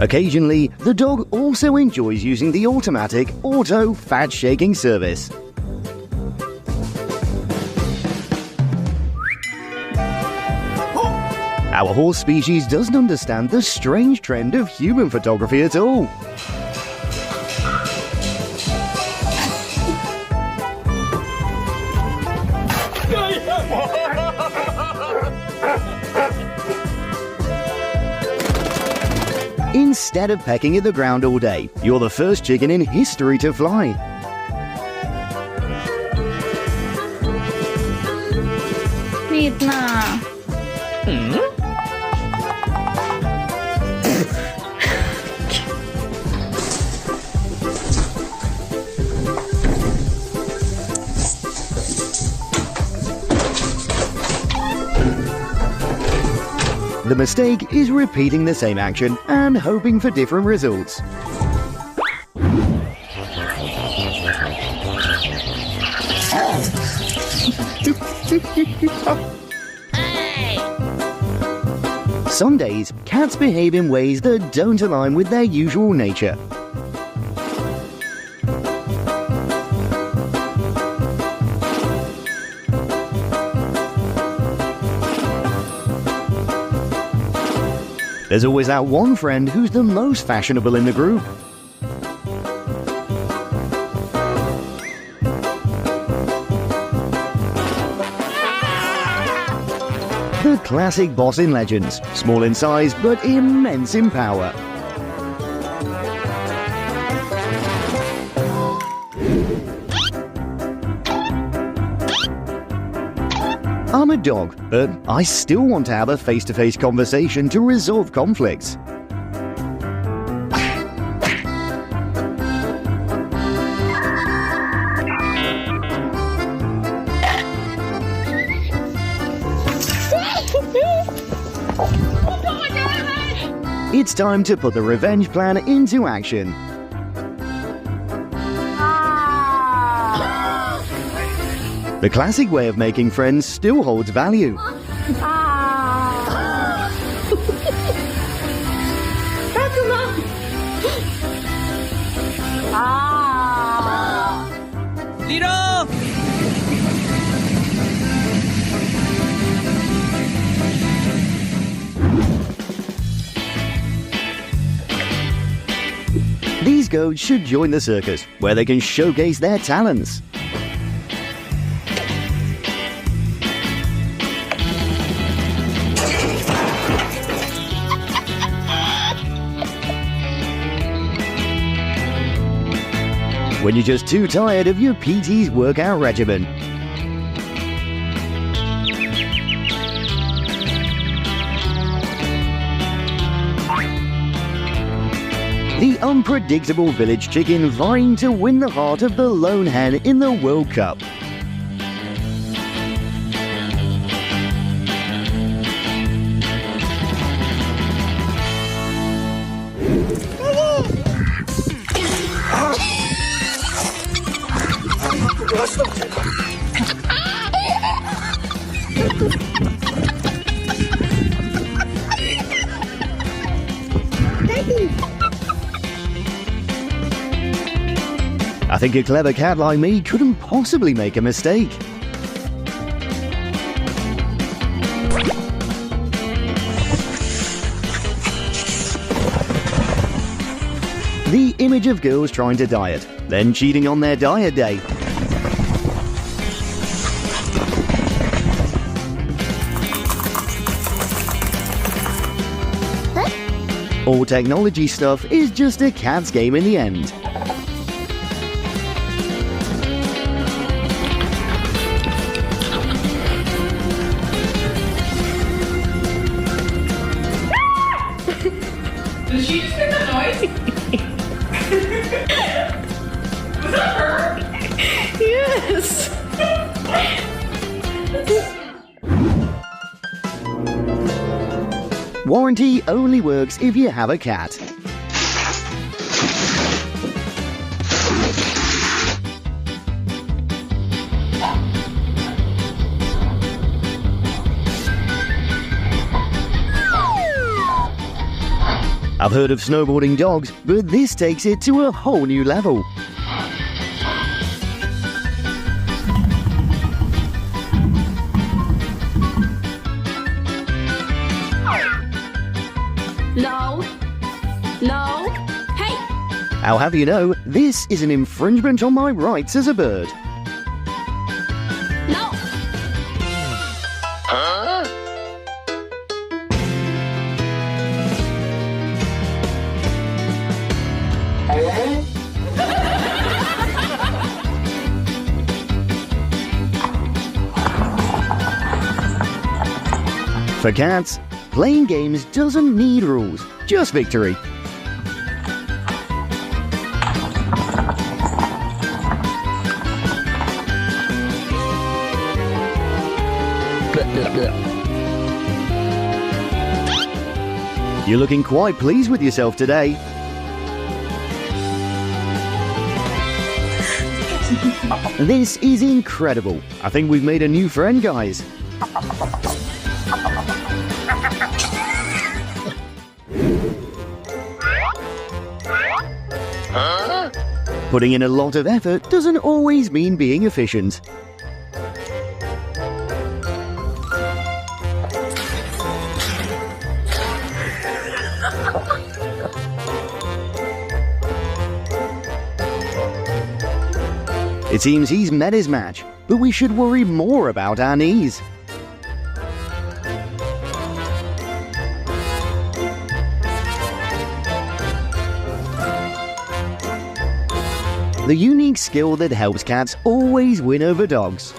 Occasionally, the dog also enjoys using the automatic auto fat shaking service. Our horse species doesn't understand the strange trend of human photography at all. Instead of pecking at the ground all day, you're the first chicken in history to fly. The mistake is repeating the same action and hoping for different results. Some days, cats behave in ways that don't align with their usual nature. There's always that one friend who's the most fashionable in the group. The classic boss in Legends, small in size but immense in power. I'm a dog, but I still want to have a face-to-face conversation to resolve conflicts. It's time to put the revenge plan into action. The classic way of making friends still holds value. These goats should join the circus, where they can showcase their talents. When you're just too tired of your PT's workout regimen. The unpredictable village chicken vying to win the heart of the lone hen in the World Cup. I think a clever cat like me couldn't possibly make a mistake. The image of girls trying to diet, then cheating on their diet day. All technology stuff is just a cat's game in the end. Did she just make that noise? Was that her? Yes. Warranty only works if you have a cat. I've heard of snowboarding dogs, but this takes it to a whole new level. No. No. Hey. I'll have you know, this is an infringement on my rights as a bird. No. For cats, playing games doesn't need rules, just victory. You're looking quite pleased with yourself today. This is incredible. I think we've made a new friend, guys. Putting in a lot of effort doesn't always mean being efficient. It seems he's met his match, but we should worry more about our knees. The unique skill that helps cats always win over dogs.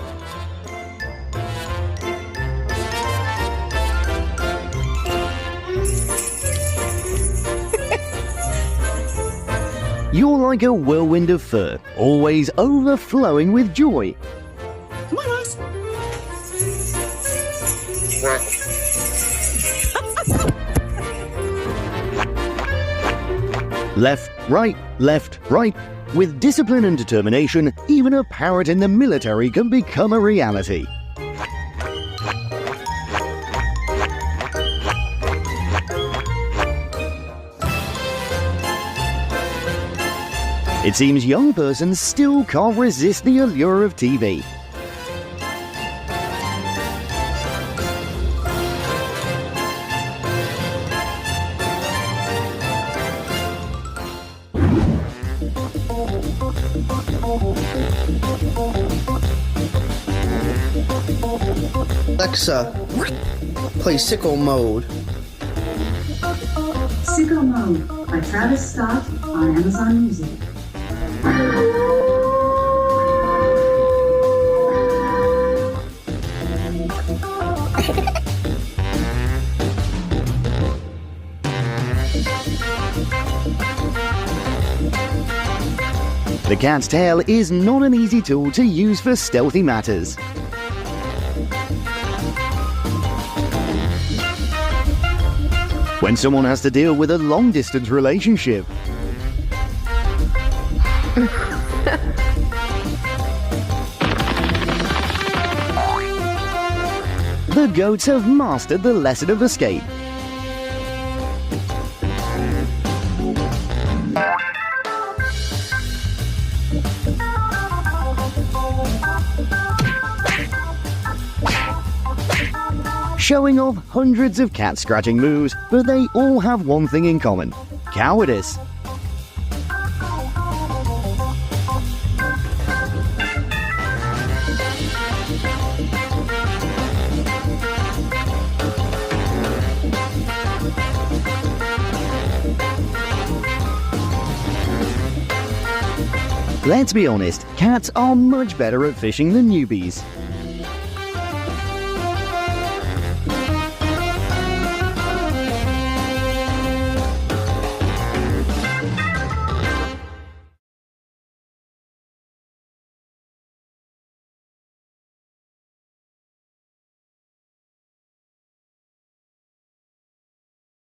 You're like a whirlwind of fur, always overflowing with joy. Come on, Ross. Left, right. With discipline and determination, even a parrot in the military can become a reality. It seems young persons still can't resist the allure of TV. Alexa, play Sicko Mode. Sicko Mode by Travis Scott on Amazon Music. The cat's tail is not an easy tool to use for stealthy matters. When someone has to deal with a long-distance relationship. The goats have mastered the lesson of escape. Showing off hundreds of cat-scratching moves, but they all have one thing in common: cowardice. Let's be honest, cats are much better at fishing than newbies.